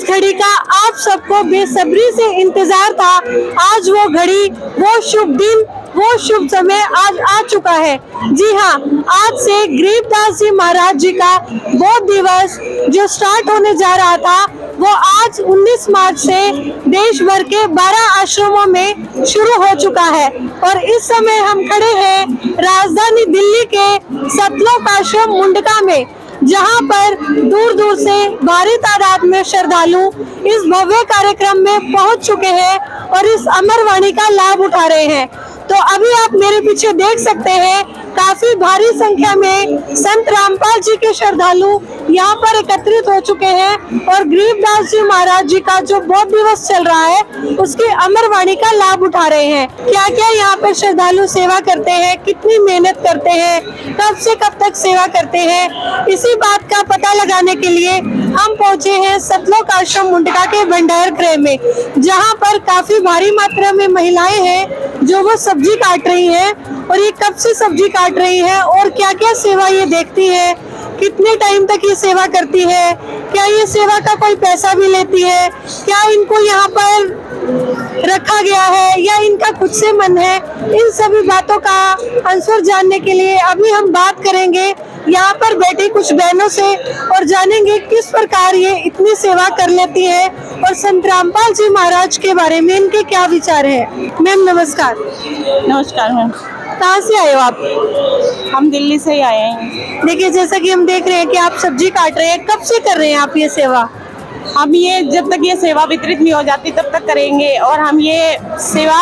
घड़ी का आप सबको बेसब्री से इंतजार था, आज वो घड़ी, वो शुभ दिन, वो शुभ समय आज आ चुका है। जी हाँ, आज से गरीबदास जी महाराज जी का बौद्ध दिवस जो स्टार्ट होने जा रहा था, वो आज 19 मार्च से देश भर के 12 आश्रमों में शुरू हो चुका है। और इस समय हम खड़े हैं राजधानी दिल्ली के सतलोक आश्रम मुंडका में, जहां पर दूर दूर से भारी तादाद में श्रद्धालु इस भव्य कार्यक्रम में पहुंच चुके हैं और इस अमरवाणी का लाभ उठा रहे हैं। तो अभी आप मेरे पीछे देख सकते हैं, काफी भारी संख्या में संत रामपाल जी के श्रद्धालु यहाँ पर एकत्रित हो चुके हैं और गरीबदास जी महाराज जी का जो बौद्ध दिवस चल रहा है उसकी अमरवाणी का लाभ उठा रहे हैं। क्या क्या यहाँ पर श्रद्धालु सेवा करते हैं, कितनी मेहनत करते हैं, कब से कब तक सेवा करते हैं, इसी बात का पता लगाने के लिए हम पहुंचे हैं सतलोक आश्रम मुंडका के भंडार गृह में, जहाँ पर काफी भारी मात्रा में महिलाएं हैं जो वो सब्जी काट रही हैं। और ये कब से सब्जी काट रही है और क्या क्या सेवा ये देखती है, कितने टाइम तक ये सेवा करती है, क्या ये सेवा का कोई पैसा भी लेती है, क्या इनको यहाँ पर रखा गया है या इनका खुद से मन है, इन सभी बातों का आंसर जानने के लिए अभी हम बात करेंगे यहाँ पर बैठे कुछ बहनों से और जानेंगे किस प्रकार ये इतनी सेवा कर लेती है और संत रामपाल जी महाराज के बारे में इनके क्या विचार है। मैम नमस्कार। नमस्कार मैम। कहाँ से आए हो आप? हम दिल्ली से ही आए हैं। देखिए, जैसा कि हम देख रहे हैं कि आप सब्जी काट रहे हैं, कब से कर रहे हैं आप ये सेवा? हम ये जब तक ये सेवा वितरित नहीं हो जाती तब तक करेंगे और हम ये सेवा,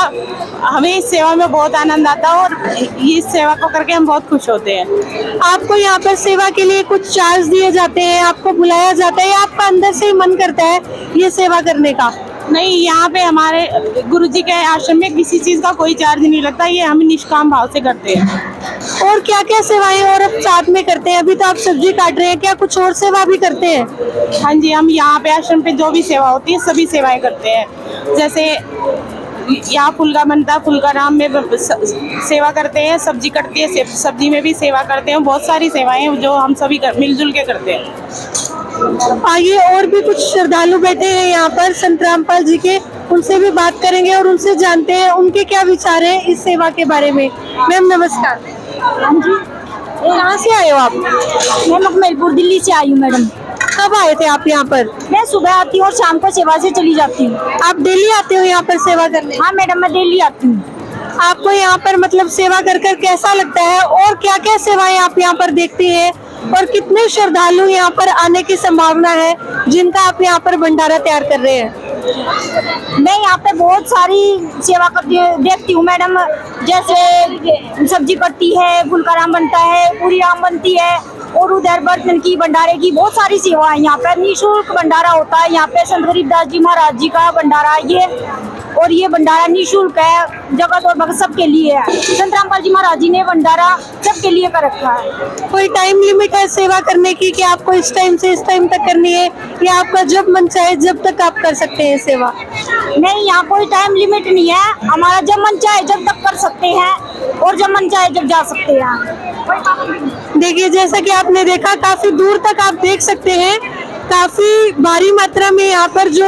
हमें इस सेवा में बहुत आनंद आता है और इस सेवा को करके हम बहुत खुश होते हैं। आपको यहाँ पर सेवा के लिए कुछ चार्ज दिए जाते हैं, आपको बुलाया जाता है या आपका अंदर से ही मन करता है ये सेवा करने का? नहीं, यहाँ पे हमारे गुरुजी के आश्रम में किसी चीज का कोई चार्ज नहीं लगता, ये हम निष्काम भाव से करते हैं। और क्या क्या सेवाएं और अब साथ में करते हैं? अभी तो आप सब्जी काट रहे हैं, क्या कुछ और सेवा भी करते हैं? हाँ जी, हम यहाँ पे आश्रम पे जो भी सेवा होती है सभी सेवाएं करते हैं। जैसे यहाँ फूल का बनता है, फूल का नाम में सेवा करते हैं, सब्जी कटती है, सब्जी में भी सेवा करते हैं। बहुत सारी सेवाएं जो हम सभी मिलजुल के करते हैं। आइए, और भी कुछ श्रद्धालु बैठे हैं यहाँ पर संत रामपाल जी के, उनसे भी बात करेंगे और उनसे जानते हैं उनके क्या विचार है इस सेवा के बारे में। मैम नमस्कार। हाँ जी। कहाँ से आए हो आप? मैं मखमलपुर दिल्ली से आई हूँ मैडम। कब आए थे आप यहाँ पर? मैं सुबह आती हूँ और शाम को सेवा से चली जाती हूँ। आप डेली आते हो यहाँ पर सेवा करने? हाँ मैडम, मैं डेली आती हूँ। आपको यहाँ पर मतलब सेवा कर कर कैसा लगता है और क्या क्या सेवाएं आप यहाँ पर देखती हैं और कितने श्रद्धालु यहाँ पर आने की संभावना है जिनका आप यहाँ पर भंडारा तैयार कर रहे हैं? मैं यहाँ पे बहुत सारी सेवा करती देखती हूँ मैडम। जैसे सब्जी कटती है, फूल का राम बनता है, पूरी राम बनती है और उधर बर्तन की, भंडारे की बहुत सारी सेवाएं यहाँ पे। निःशुल्क भंडारा होता है यहाँ पे, संत गरीबदास जी महाराज जी का भंडारा ये, और ये भंडारा निःशुल्क है, जगत और भगत सबके लिए है। संत रामपाल जी महाराज जी ने भंडारा सबके लिए कर रखा है। कोई टाइम लिमिट है सेवा करने की कि आपको इस टाइम से इस टाइम तक करनी है या आपका जब मन चाहे जब तक आप कर सकते हैं सेवा? नहीं, यहाँ कोई टाइम लिमिट नहीं है, हमारा जब मन चाहे जब तक कर सकते हैं और जब मन चाहे जब जा सकते हैं। देखिए, जैसा कि आपने देखा, काफी दूर तक आप देख सकते हैं, काफी भारी मात्रा में यहाँ पर जो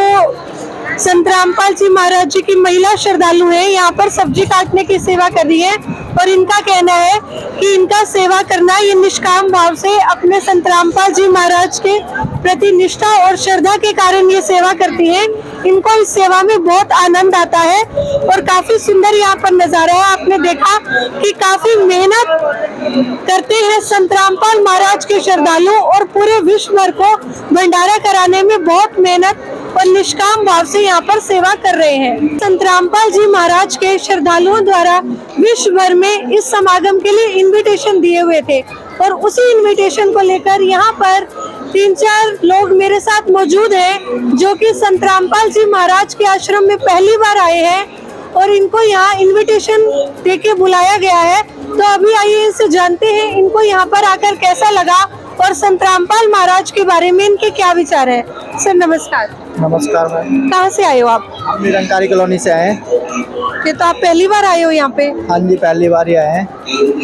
संत रामपाल जी महाराज जी की महिला श्रद्धालु हैं यहाँ पर सब्जी काटने की सेवा कर रही है और इनका कहना है कि इनका सेवा करना ये निष्काम भाव से अपने संत रामपाल जी महाराज के प्रति निष्ठा और श्रद्धा के कारण ये सेवा करती हैं। इनको इस सेवा में बहुत आनंद आता है और काफी सुंदर यहाँ पर नजारा है। आपने देखा कि काफी मेहनत करते हैं संत रामपाल महाराज के श्रद्धालु और पूरे विश्व भर को भंडारा कराने में बहुत मेहनत और निष्काम भाव से यहाँ पर सेवा कर रहे हैं। संत रामपाल जी महाराज के श्रद्धालुओं द्वारा विश्व भर में इस समागम के लिए इनविटेशन दिए हुए थे और उसी इनविटेशन को लेकर यहाँ पर 3-4 लोग मेरे साथ मौजूद हैं जो कि संत रामपाल जी महाराज के आश्रम में पहली बार आए हैं और इनको यहाँ इनविटेशन देके बुलाया गया है। तो अभी आइए इनसे जानते हैं इनको यहाँ पर आकर कैसा लगा और संत रामपाल महाराज के बारे में इनके क्या विचार है। सर नमस्कार। नमस्कार मैम। कहाँ से आए हो आप? हम निरंकारी कॉलोनी से आए हैं। ये तो आप पहली बार आए हो यहाँ पे? हाँ जी, पहली बार ही आए हैं।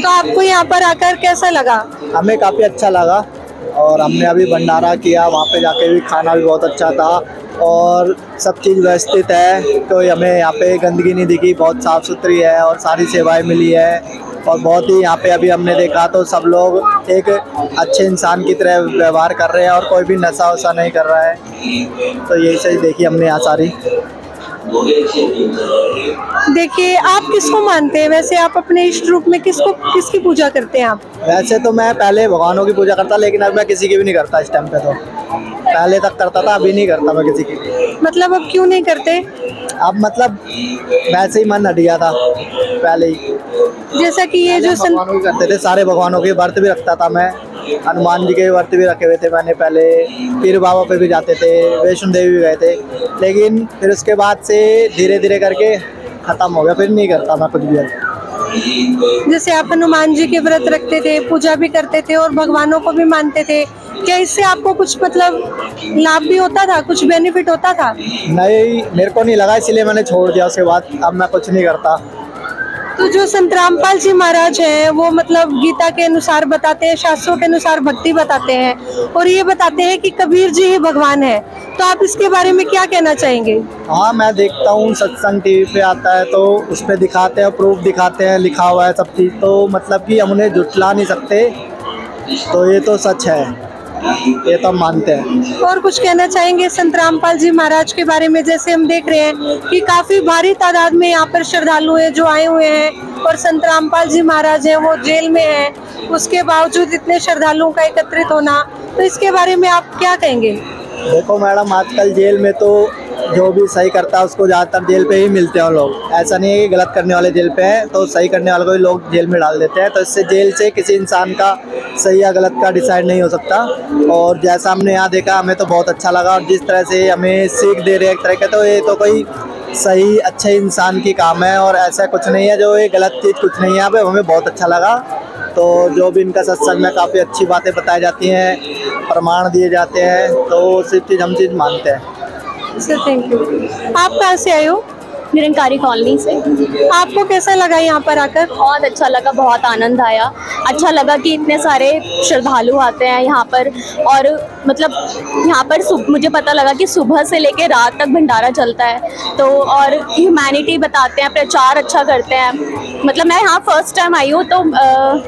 तो आपको यहाँ पर आकर कैसा लगा? हमें काफ़ी अच्छा लगा और हमने अभी भंडारा किया, वहाँ पे जाके भी खाना भी बहुत अच्छा था और सब चीज़ व्यवस्थित है। कोई हमें यहाँ पे गंदगी नहीं दिखी, बहुत साफ़ सुथरी है और सारी सेवाएं मिली है। और बहुत ही यहाँ पे अभी हमने देखा तो सब लोग एक अच्छे इंसान की तरह व्यवहार कर रहे हैं और कोई भी नशा वशा नहीं कर रहा है। तो यही सही देखी हमने यहाँ सारी। देखिए, आप किसको मानते हैं वैसे? आप अपने इष्ट रूप में किसकी पूजा करते हैं आप? वैसे तो मैं पहले भगवानों की पूजा करता, लेकिन अब मैं किसी की भी नहीं करता इस टाइम पे। तो पहले तक करता था, अभी नहीं करता मैं किसी की। मतलब अब क्यों नहीं करते? अब मतलब वैसे ही मन हट गया था पहले ही। जैसा कि ये जो भगवानों की करते थे, सारे भगवानों के व्रत भी रखता था मैं। हनुमान जी के व्रत भी रखे हुए थे मैंने पहले। पीर बाबा पे भी जाते थे, वैष्णो देवी भी गए थे। लेकिन फिर उसके बाद से धीरे धीरे करके ख़त्म हो गया, फिर नहीं करता मैं कुछ भी अब। जैसे आप हनुमान जी के व्रत रखते थे, पूजा भी करते थे और भगवानों को भी मानते थे, क्या इससे आपको कुछ मतलब लाभ भी होता था, कुछ बेनिफिट होता था? नहीं, मेरे को नहीं लगा, इसलिए मैंने छोड़ दिया। उसके बाद अब मैं कुछ नहीं करता। तो जो संत रामपाल जी महाराज हैं वो मतलब गीता के अनुसार बताते हैं, शास्त्रों के अनुसार भक्ति बताते हैं और ये बताते हैं कि कबीर जी ही भगवान है। तो आप इसके बारे में क्या कहना चाहेंगे? हाँ, मैं देखता हूँ सत्संग टीवी पे आता है तो उस पर दिखाते हैं, प्रूफ दिखाते हैं, लिखा हुआ है सब चीज़। तो मतलब कि हम उन्हें झुठला नहीं सकते, तो ये तो सच है, ये तो हम मानते हैं। और कुछ कहना चाहेंगे संत रामपाल जी महाराज के बारे में? जैसे हम देख रहे हैं कि काफी भारी तादाद में यहाँ पर श्रद्धालु हैं जो आए हुए हैं और संत रामपाल जी महाराज हैं वो जेल में हैं, उसके बावजूद इतने श्रद्धालुओं का एकत्रित होना, तो इसके बारे में आप क्या कहेंगे? देखो मैडम, आजकल जेल में तो जो भी सही करता है उसको ज़्यादातर जेल पे ही मिलते हैं लोग। ऐसा नहीं है कि गलत करने वाले जेल पे हैं तो सही करने वाले को भी लोग जेल में डाल देते हैं। तो इससे जेल से किसी इंसान का सही या गलत का डिसाइड नहीं हो सकता। और जैसा हमने यहाँ देखा, हमें तो बहुत अच्छा लगा। और जिस तरह से हमें सीख दे रहे हैं एक तरह का, तो ये तो कोई सही अच्छे इंसान की काम है और ऐसा कुछ नहीं है जो ये गलत चीज़ कुछ नहीं है। यहाँ पे हमें बहुत अच्छा लगा। तो जो भी इनका सत्संग में काफ़ी अच्छी बातें बताई जाती हैं, प्रमाण दिए जाते हैं, तो सिर्फ चीज़ हम चीज़ मानते हैं। Sir thank you. आप कहाँ से आए हो? निरंकारी कॉलोनी से। आपको कैसा लगा यहाँ पर आकर? बहुत अच्छा लगा, बहुत आनंद आया। अच्छा लगा कि इतने सारे श्रद्धालु आते हैं यहाँ पर। और मतलब यहाँ पर मुझे पता लगा कि सुबह से लेकर रात तक भंडारा चलता है। तो और ह्यूमैनिटी बताते हैं, प्रचार अच्छा करते हैं। मतलब मैं यहाँ फर्स्ट टाइम आई हूँ, तो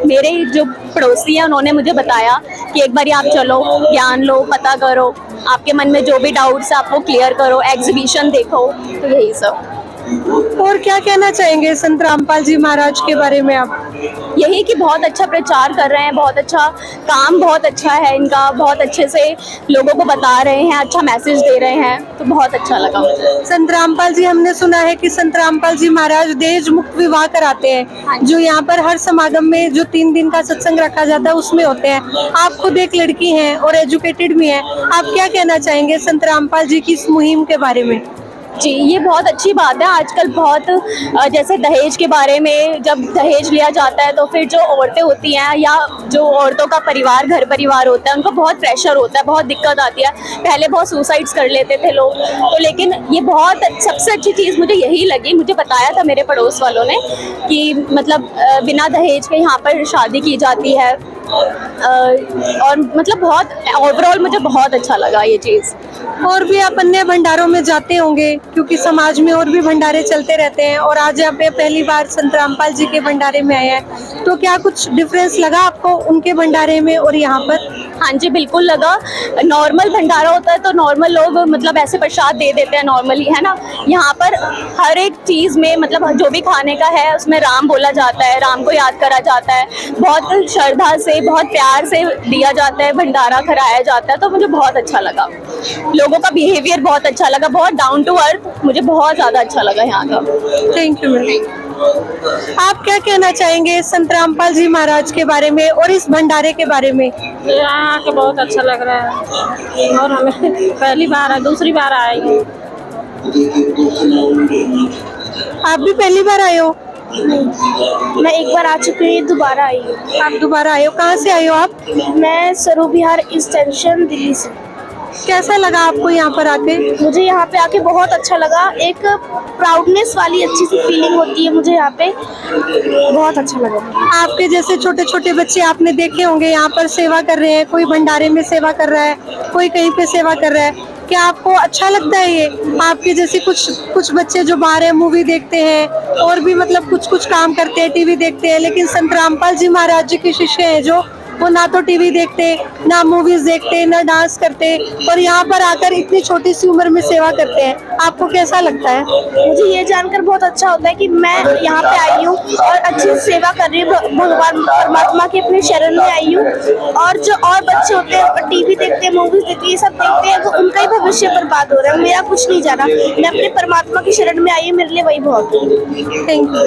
मेरे जो पड़ोसी हैं उन्होंने मुझे बताया कि एक बार आप चलो, ज्ञान लो, पता करो, आपके मन में जो भी डाउट्स है आप वो क्लियर करो, एग्जीबिशन देखो। तो यही सब। और क्या कहना चाहेंगे संत रामपाल जी महाराज के बारे में आप? यही कि बहुत अच्छा प्रचार कर रहे हैं, बहुत अच्छा काम, बहुत अच्छा है इनका, बहुत अच्छे से लोगों को बता रहे हैं, अच्छा मैसेज दे रहे हैं। तो बहुत अच्छा लगा मुझे। संत रामपाल जी, हमने सुना है कि संत रामपाल जी महाराज दहेज मुक्त विवाह कराते हैं, जो यहाँ पर हर समागम में जो 3 दिन का सत्संग रखा जाता है उसमें होते हैं। आप खुद एक लड़की हैं और एजुकेटेड भी हैं, आप क्या कहना चाहेंगे संत रामपाल जी की इस मुहिम के बारे में? जी, ये बहुत अच्छी बात है। आजकल बहुत जैसे दहेज के बारे में, जब दहेज लिया जाता है तो फिर जो औरतें होती हैं या जो औरतों का परिवार, घर परिवार होता है, उनको बहुत प्रेशर होता है, बहुत दिक्कत आती है। पहले बहुत सुसाइड्स कर लेते थे लोग, तो लेकिन ये बहुत सबसे अच्छी चीज़ मुझे यही लगी। मुझे बताया था मेरे पड़ोस वालों ने कि मतलब बिना दहेज के यहाँ पर शादी की जाती है। और मतलब बहुत ओवरऑल मुझे बहुत अच्छा लगा ये चीज़। और भी आप अन्य भंडारों में जाते होंगे, क्योंकि समाज में और भी भंडारे चलते रहते हैं, और आज आप पहली बार संत रामपाल जी के भंडारे में आए हैं, तो क्या कुछ डिफरेंस लगा आपको उनके भंडारे में और यहाँ पर? हाँ जी, बिल्कुल लगा। नॉर्मल भंडारा होता है तो नॉर्मल लोग मतलब ऐसे प्रसाद दे देते हैं नॉर्मली, है ना। यहाँ पर हर एक चीज़ में मतलब जो भी खाने का है उसमें राम बोला जाता है, राम को याद करा जाता है, बहुत श्रद्धा से, बहुत प्यार से दिया जाता है, भंडारा कराया जाता है। तो मुझे बहुत अच्छा लगा, लोगों का बिहेवियर बहुत अच्छा लगा, बहुत डाउन टू अर्थ, मुझे बहुत ज़्यादा अच्छा लगा यहाँ का। Thank you ma'am. आप क्या कहना चाहेंगे संत रामपाल जी महाराज के बारे में और इस भंडारे के बारे में? यहाँ आके बहुत अच्छा लग रहा है और हमें पहली बार दूसरी बार आई हूँ। आप भी पहली बार आए हो? मैं एक बार आ चुकी हूँ, दोबारा आई हूँ। आप दोबारा आए हो? कहाँ से आए हो आप? मैं सरू बिहार एक्सटेंशन दिल्ली से। कैसा लगा आपको यहाँ पर आके? मुझे यहाँ पे आके बहुत अच्छा लगा। एक प्राउडनेस वाली अच्छी सी फीलिंग होती है मुझे यहाँ पे, बहुत अच्छा लगा। आपके जैसे छोटे छोटे बच्चे आपने देखे होंगे यहाँ पर सेवा कर रहे हैं, कोई भंडारे में सेवा कर रहा है, कोई कहीं पे सेवा कर रहा है, क्या आपको अच्छा लगता है ये? आपके जैसे कुछ बच्चे जो बाहर है मूवी देखते हैं और भी मतलब कुछ काम करते हैं, टीवी देखते हैं, लेकिन संत रामपाल जी महाराज जी के शिष्य हैं जो वो ना तो टीवी देखते, ना मूवीज देखते, ना डांस करते और यहाँ पर आकर इतनी छोटी सी उम्र में सेवा करते हैं। आपको कैसा लगता है? मुझे ये जानकर बहुत अच्छा होता है कि मैं यहाँ पे आई हूँ और अच्छी से सेवा कर रही हूँ, भगवान परमात्मा के अपने शरण में आई हूँ। और जो और बच्चे होते हैं टीवी देखते हैं, मूवीज देखते हैं, ये सब देखते हैं, वो उनका ही भविष्य बर्बाद हो रहा है, मेरा कुछ नहीं जा रहा। मैं अपने परमात्मा की शरण में आई हूँ, मेरे लिए वही बहुत है। Thank you.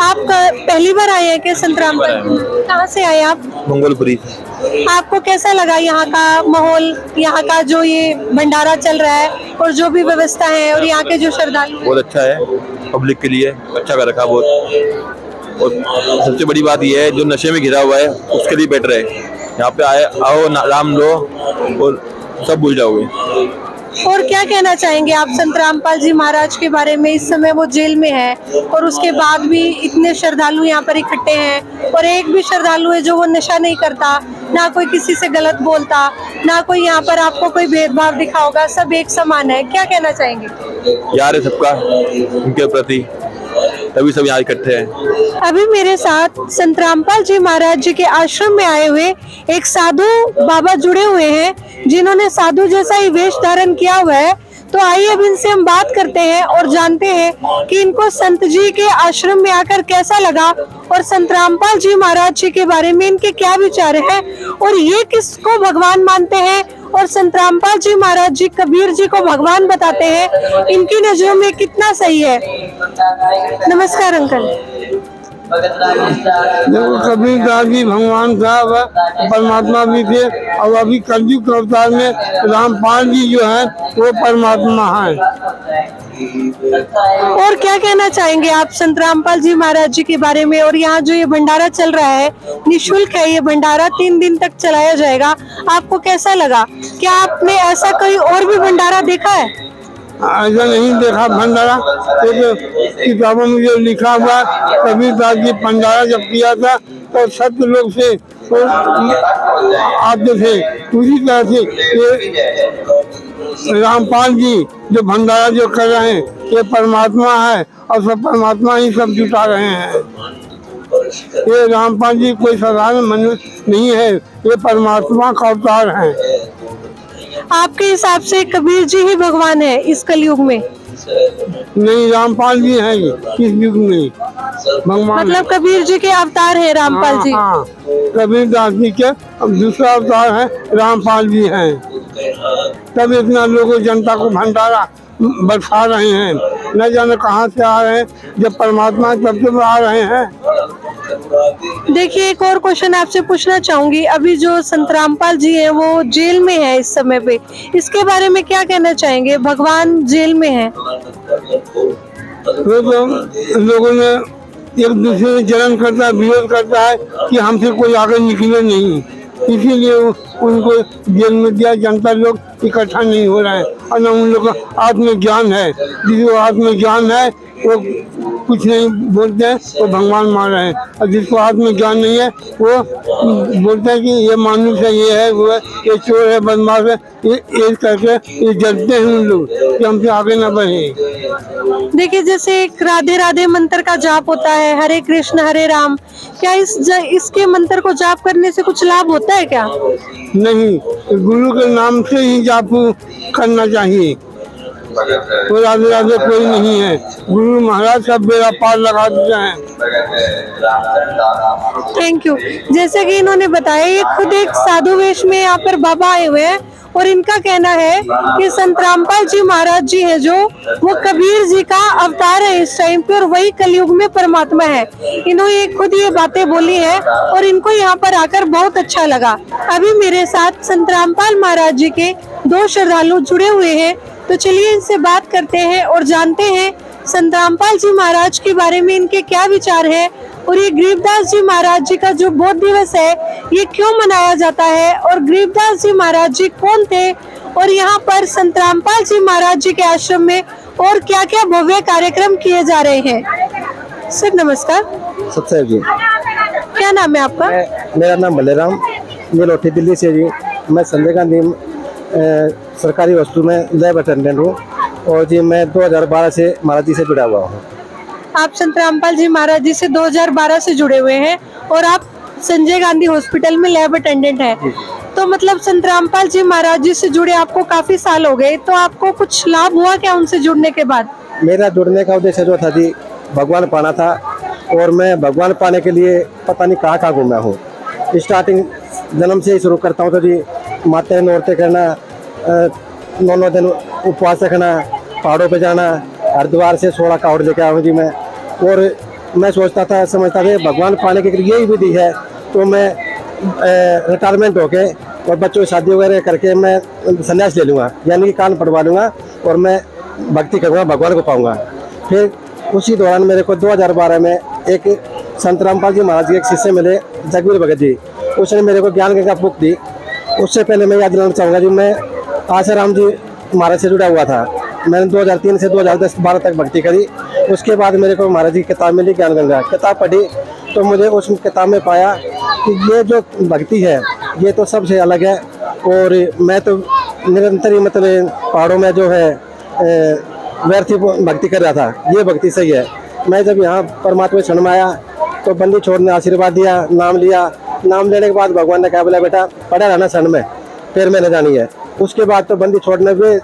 आप पहली बार आए हैं क्या संत रामपाल? कहाँ से आए आप? मंगोलपुरी। आपको कैसा लगा यहाँ का माहौल, यहाँ का जो ये भंडारा चल रहा है और जो भी व्यवस्था है और यहाँ के जो श्रद्धालु? बहुत अच्छा है, पब्लिक के लिए अच्छा कर रखा बहुत। और सबसे बड़ी बात यह है जो नशे में घिरा हुआ है उसके लिए बेटर है। यहाँ पे आओ राम लो और सब भूल जाओगे। और क्या कहना चाहेंगे आप संत रामपाल जी महाराज के बारे में? इस समय वो जेल में है और उसके बाद भी इतने श्रद्धालु यहाँ पर इकट्ठे हैं और एक भी श्रद्धालु है जो वो नशा नहीं करता, ना कोई किसी से गलत बोलता, ना कोई यहाँ पर आपको कोई भेदभाव दिखा होगा, सब एक समान है। क्या कहना चाहेंगे? यार है सबका उनके प्रति, तभी सब यहाँ इकट्ठे हैं। अभी मेरे साथ संत रामपाल जी महाराज जी के आश्रम में आए हुए एक साधु बाबा जुड़े हुए हैं जिन्होंने साधु जैसा ही वेश धारण किया हुआ है। तो आइए अब इनसे हम बात करते हैं और जानते हैं कि इनको संत जी के आश्रम में आकर कैसा लगा और संत रामपाल जी महाराज जी के बारे में इनके क्या विचार हैं और ये किसको भगवान मानते हैं और संत रामपाल जी महाराज जी कबीर जी को भगवान बताते हैं, इनकी नजरों में कितना सही है। नमस्कार अंकल। देखो कबीर दास जी भगवान था, वह परमात्मा भी थे और अभी कलयुग के अवतार में रामपाल जी जो है वो परमात्मा है। और क्या कहना चाहेंगे आप संत रामपाल जी महाराज जी के बारे में? और यहाँ जो ये भंडारा चल रहा है निःशुल्क है, ये भंडारा 3 दिन तक चलाया जाएगा, आपको कैसा लगा? क्या आपने ऐसा कोई और भी भंडारा देखा है? ऐसा नहीं देखा भंडारा, एक किताबों में जो लिखा हुआ कबीर दास जी भंडारा जब किया था तो सत्य लोग से तो आते थे, उसी तरह से ये रामपाल जी जो भंडारा जो कर रहे हैं ये परमात्मा है और सब परमात्मा ही सब जुटा रहे हैं। ये रामपाल जी कोई साधारण मनुष्य नहीं है, ये परमात्मा का अवतार है। आपके हिसाब से कबीर जी ही भगवान है इस कलयुग में? नहीं, रामपाल जी हैं इस युग में भगवान। मतलब कबीर जी के अवतार है रामपाल जी? हाँ, कबीर दास जी के दूसरा अवतार है रामपाल जी हैं। तब इतना लोगों जनता को भंडारा बरसा रहे हैं, न जाने कहाँ से आ रहे हैं, जब परमात्मा तब से आ रहे हैं। देखिए एक और क्वेश्चन आपसे पूछना चाहूंगी, अभी जो संत रामपाल जी हैं वो जेल में है इस समय पे, इसके बारे में क्या कहना चाहेंगे? भगवान जेल में है तो लोगों ने एक दूसरे से जलन करता है, विरोध करता है कि हमसे कोई आगे निकले नहीं, इसीलिए उनको जेल में दिया। जनता लोग इकट्ठा नहीं हो रहे हैं और न उन लोग का आत्मज्ञान है। जिसको आत्मज्ञान है वो कुछ नहीं बोलते हैं, वो भगवान मान रहे हैं, और जिसको आत्मज्ञान नहीं है वो बोलते हैं कि ये मानुष है, ये है, वो है, ये चोर है, बदमाश है, ये करके ये जलते हैं उन लोग कि हमसे आगे न बढ़े। देखिए जैसे एक राधे राधे मंत्र का जाप होता है, हरे कृष्ण हरे राम, क्या इसके मंत्र को जाप करने से कुछ लाभ होता है क्या? नहीं, गुरु के नाम से ही जाप करना चाहिए। कोई राधे राधे कोई नहीं है, गुरु महाराज का बेड़ा पार लगा देते हैं। Thank you. जैसे कि इन्होंने बताया ये खुद एक साधु वेश में यहाँ पर बाबा आए हुए हैं और इनका कहना है कि संत रामपाल जी महाराज जी है जो वो कबीर जी का अवतार है इस टाइम पे और वही कलयुग में परमात्मा है। इन्होंने खुद ये बातें बोली है और इनको यहाँ पर आकर बहुत अच्छा लगा। अभी मेरे साथ संत रामपाल महाराज जी के 2 श्रद्धालु जुड़े हुए हैं, तो चलिए इनसे बात करते हैं और जानते हैं संत रामपाल जी महाराज के बारे में इनके क्या विचार है और ये गरीबदास जी महाराज जी का जो बौद्ध दिवस है ये क्यों मनाया जाता है और गरीबदास जी महाराज जी कौन थे और यहाँ पर संत रामपाल जी महाराज जी के आश्रम में और क्या क्या भव्य कार्यक्रम किए जा रहे हैं। सर नमस्कार। सत्सर जी। क्या नाम है आपका? मेरा नाम बलेराम, मैं लोठी दिल्ली से जी। मैं संजय गांधी सरकारी हॉस्पिटल में लैब अटेंडेंट हूँ और जी मैं 2012 से महाराज जी से जुड़ा हुआ हूँ। आप संत रामपाल जी महाराज जी से 2012 से जुड़े हुए हैं और आप संजय गांधी हॉस्पिटल में लैब अटेंडेंट हैं। तो मतलब संत रामपाल जी महाराज जी से जुड़े आपको काफी साल हो गए, तो आपको कुछ लाभ हुआ क्या उनसे जुड़ने के बाद? मेरा जुड़ने का उद्देश्य जो था जी भगवान पाना था और मैं भगवान पाने के लिए पता नहीं कहाँ कहाँ घूमा हूँ। स्टार्टिंग जन्म से ही शुरू करता हूँ तो जी माते नौरते करना, 9 दिन उपवास रखना, पहाड़ों पे जाना, हरिद्वार से 16 कावड़ लेके आऊँ जी मैं। और मैं सोचता था समझता था भगवान पाने के लिए यही विधि है, तो मैं रिटायरमेंट होके और बच्चों की शादी वगैरह करके मैं संन्यास ले लूँगा, यानी कि कान पड़वा लूँगा और मैं भक्ति करूँगा, भगवान को पाऊँगा। फिर उसी दौरान मेरे को 2012 में एक संत रामपाल जी महाराज के एक शिष्य मिले, जगवीर भगत जी। उसने मेरे को ज्ञान गंगा बुक दी। उससे पहले मैं याद दिलाना चाहूँगा जी, मैं आसाराम जी महाराज से जुड़ा हुआ था। मैंने 2003 से 2010-12 तक भक्ति करी। उसके बाद मेरे को महाराज जी की किताब मिली, ज्ञान गंगा किताब पढ़ी, तो मुझे उस किताब में पाया कि ये जो भक्ति है ये तो सबसे अलग है। और मैं तो निरंतर ही मतलब पहाड़ों में जो है व्यर्थ भक्ति कर रहा था, ये भक्ति सही है। मैं जब यहाँ परमात्मा क्षण में आया तो बंदी छोड़ने आशीर्वाद दिया, नाम लिया। नाम लेने के बाद भगवान ने कहा बोला बेटा पड़ा रहना क्षण में, फिर मैंने जानी है। उसके बाद तो बंदी छोड़ने पे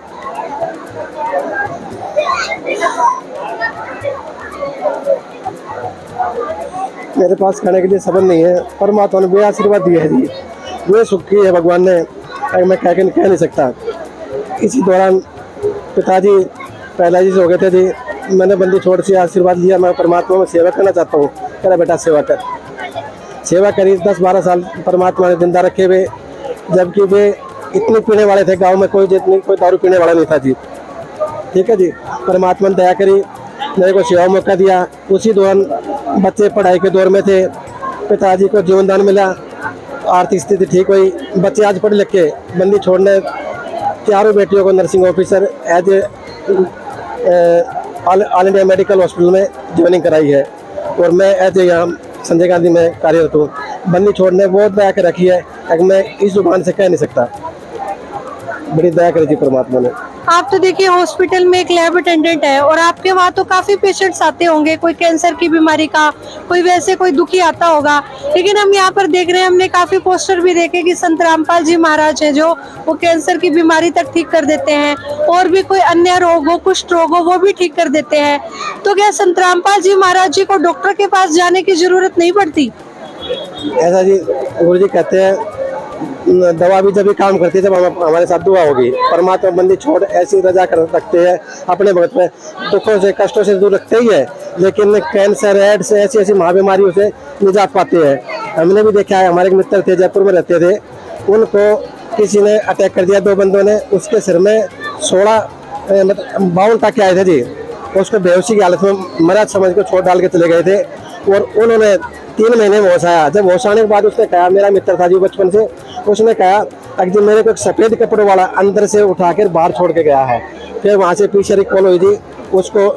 मेरे पास खाने के लिए सबक नहीं है। परमात्मा ने वे आशीर्वाद दिए है जी, वे सुख की है भगवान ने, मैं कह नहीं सकता। इसी दौरान पिताजी पहला जी से हो गए थे जी। मैंने बंदी छोड़ से आशीर्वाद लिया, मैं परमात्मा में सेवा करना चाहता हूँ। कह रहा बेटा सेवा कर। सेवा करी 10-12 साल परमात्मा ने जिंदा रखे हुए, जबकि वे इतने पीने वाले थे, गांव में कोई दारू पीने वाला नहीं था जी। ठीक है जी, परमात्मा ने दया करी, मेरे को सेवा मौका दिया। उसी दौरान बच्चे पढ़ाई के दौर में थे, पिताजी को जीवनदान मिला, आर्थिक स्थिति ठीक हुई, बच्चे आज पढ़ लिख के बंदी छोड़ने चारों बेटियों को nursing officer as all India medical hospital में ज्वाइनिंग कराई है। और मैं एज यहाँ संजय गांधी में कार्यरत हूँ। बंदी छोड़ने बहुत दया कर रखी है, अगर मैं इस जुबान से कह नहीं सकता, बड़ी दया करी थी परमात्मा ने। आप तो देखिए हॉस्पिटल में एक लैब अटेंडेंट है और आपके वहाँ तो काफी पेशेंट्स आते होंगे, कोई कैंसर की बीमारी का, कोई वैसे कोई दुखी आता होगा। लेकिन हम यहाँ पर देख रहे हैं, हमने काफी पोस्टर भी देखे कि संत रामपाल जी महाराज है जो वो कैंसर की बीमारी तक ठीक कर देते हैं, और भी कोई अन्य रोग हो, कुष्ठ रोग हो, वो भी ठीक कर देते हैं। तो क्या संत रामपाल जी महाराज जी को डॉक्टर के पास जाने की जरूरत नहीं पड़ती? ऐसा जी गुरु जी कहते हैं, दवा भी जब भी काम करती है जब हमारे साथ दुआ होगी। परमात्मा बंदी छोड़ ऐसी रजा कर रखते हैं, अपने भक्त में दुखों से कष्टों से दूर रखते ही है, लेकिन कैंसर एड्स ऐसी ऐसी महाबीमारियों से निजात पाते हैं। हमने भी देखा है, हमारे एक मित्र थे जयपुर में रहते थे, उनको किसी ने अटैक कर दिया, 2 बंदों ने। उसके सिर में 52 टाके आए थे जी। उसको बेहोशी की हालत में मरा समझ को छोड़ डाल के चले गए थे, और उन्होंने 3 महीने में होश आया। जब होश आने के बाद उसने कहा, मेरा मित्र था जी बचपन से, उसने कहा अगर मेरे को एक सफेद कपड़ों वाला अंदर से उठाकर बाहर छोड़ के गया है। फिर वहाँ से पीछे कॉल हुई थी, उसको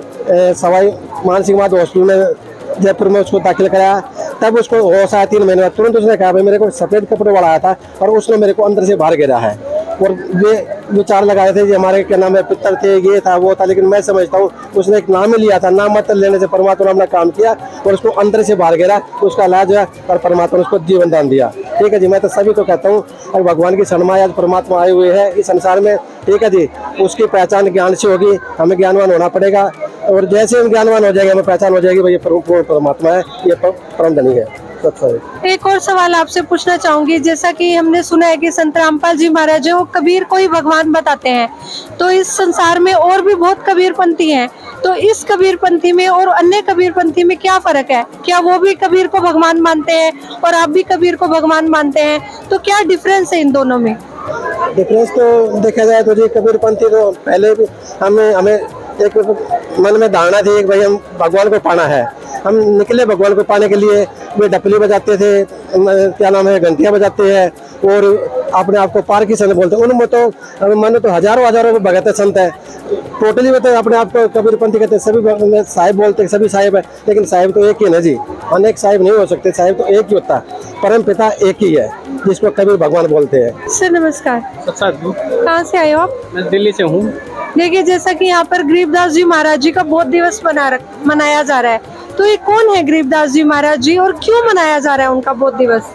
सवाई मानसिक हॉस्पिटल में जयपुर में उसको दाखिल कराया। तब उसको होश आया 3 महीने बाद। तुरंत उसने कहा भाई मेरे को सफेद कपड़ों वाला आया था और उसने मेरे को अंदर से बाहर गिरा है। और वे विचार लगाए थे कि हमारे क्या नाम है, पितर थे, ये था वो था, लेकिन मैं समझता हूँ उसने एक नाम ही लिया था, नाम मतलब लेने से परमात्मा ने अपना काम किया और उसको अंदर से बाहर गिरा, उसका इलाज हुआ और परमात्मा ने उसको जीवन दान दिया। ठीक है जी, मैं तो सभी को कहता हूँ अगर भगवान की शरण में आज परमात्मा आए हुए हैं इस संसार में, ठीक है जी, उसकी पहचान ज्ञान से होगी। हमें ज्ञानवान होना पड़ेगा, और जैसे हम ज्ञानवान हो जाएंगे हमें पहचान हो जाएगी भाई ये परमात्मा है, ये परम धनी है। एक और सवाल आपसे पूछना चाहूंगी, जैसा कि हमने सुना है कि संत रामपाल जी महाराज जो कबीर को ही भगवान बताते हैं, तो इस संसार में और भी बहुत कबीरपंथी हैं, तो इस कबीरपंथी में और अन्य कबीरपंथी में क्या फर्क है? क्या वो भी कबीर को भगवान मानते हैं और आप भी कबीर को भगवान मानते हैं? तो क्या डिफरेंस है इन दोनों में? डिफरेंस तो देखा जाए तो जी कबीरपंथी तो पहले भी हमें एक मन में धारणा थी कि भाई हम भगवान को पाना है। हम निकले भगवान को पाने के लिए, वे डपली बजाते थे, क्या नाम है, घंटियाँ बजाते हैं, और अपने आप को पार की संत बोलते हैं। उनमें तो मानो तो हजारों भगत संत है। टोटली में तो अपने आप को कबीरपंथी कहते हैं, सभी साहिब बोलते हैं, सभी साहिब है, लेकिन साहिब तो एक ही है ना जी, अनेक साहिब नहीं हो सकते, साहिब तो एक ही होता है, परम पिता एक ही है जिसको कबीर भगवान बोलते हैं। सर नमस्कार, कहाँ से आए हो आप? मैं दिल्ली से हूँ। देखिए जैसा कि यहाँ पर गरीबदास जी महाराज जी का बोध दिवस मनाया जा रहा है, तो ये कौन है गरीबदास जी महाराज जी और क्यों मनाया जा रहा है उनका बोध दिवस?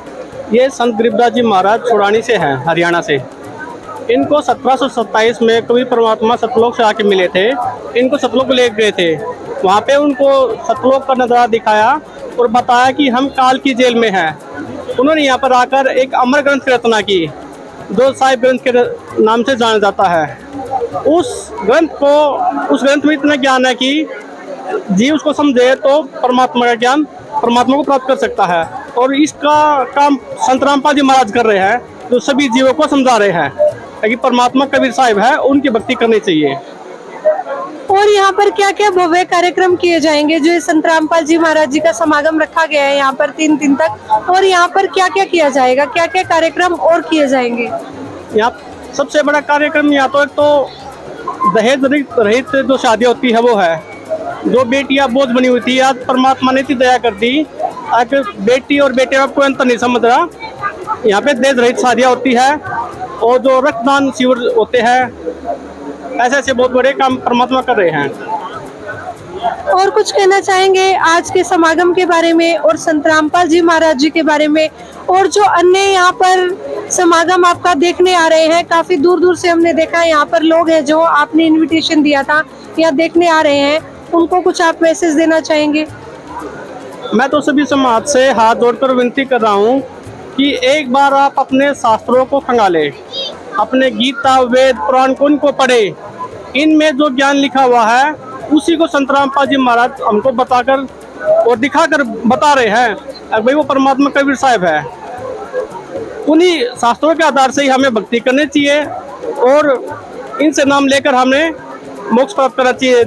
ये संत गरीबदास जी महाराज छुड़ानी से हैं, हरियाणा से। इनको 1727 में कबीर परमात्मा सतलोक से आके मिले थे। इनको सतलोक ले गए थे, वहाँ पे उनको सतलोक का नज़ारा दिखाया और बताया कि हम काल की जेल में हैं। उन्होंने यहाँ पर आकर एक अमर ग्रंथ की रचना की, जो साहिब ग्रंथ के नाम से जाना जाता है। उस ग्रंथ में इतना ज्ञान है कि जीव उसको समझे तो परमात्मा का ज्ञान परमात्मा को प्राप्त कर सकता है। और इसका काम संत रामपाल जी महाराज कर रहे हैं, जो सभी जीवों को समझा रहे हैं कि परमात्मा कबीर साहिब है, उनकी भक्ति करनी चाहिए। और यहाँ पर क्या क्या भव्य कार्यक्रम किए जाएंगे? जो संत रामपाल जी महाराज जी का समागम रखा गया है यहाँ पर 3 दिन तक, और यहाँ पर क्या क्या किया जाएगा, क्या क्या कार्यक्रम और किए जाएंगे? यहाँ सबसे बड़ा कार्यक्रम यहाँ तो एक तो दहेज रहित जो शादी होती है वो है। जो बेटियां बोझ बनी हुई थी, आज परमात्मा ने इतनी दया कर दी, आज बेटी और बेटे में कोई अंतर नहीं समझ रहा। यहाँ पे दहेज रहित शादियाँ होती है और जो रक्तदान शिविर होते हैं, ऐसे ऐसे बहुत बड़े काम परमात्मा कर रहे हैं। और कुछ कहना चाहेंगे आज के समागम के बारे में और संत रामपाल जी महाराज जी के बारे में, और जो अन्य यहाँ पर समागम आपका देखने आ रहे हैं? काफी दूर दूर से हमने देखा है यहाँ पर लोग हैं जो आपने इनविटेशन दिया था, यहाँ देखने आ रहे हैं, उनको कुछ आप मैसेज देना चाहेंगे? मैं तो सभी समाज से हाथ जोड़कर विनती कर रहा हूँ कि एक बार आप अपने शास्त्रों को खंगालें, अपने गीता वेद पुराण को इनको पढ़े। इनमें जो ज्ञान लिखा हुआ है उसी को संत रामपाल जी महाराज हमको बताकर और दिखाकर बता रहे हैं, भाई वो परमात्मा कबीर साहिब है। उन्हीं शास्त्रों के आधार से ही हमें भक्ति करनी चाहिए और इनसे नाम लेकर हमें मोक्ष प्राप्त करना चाहिए।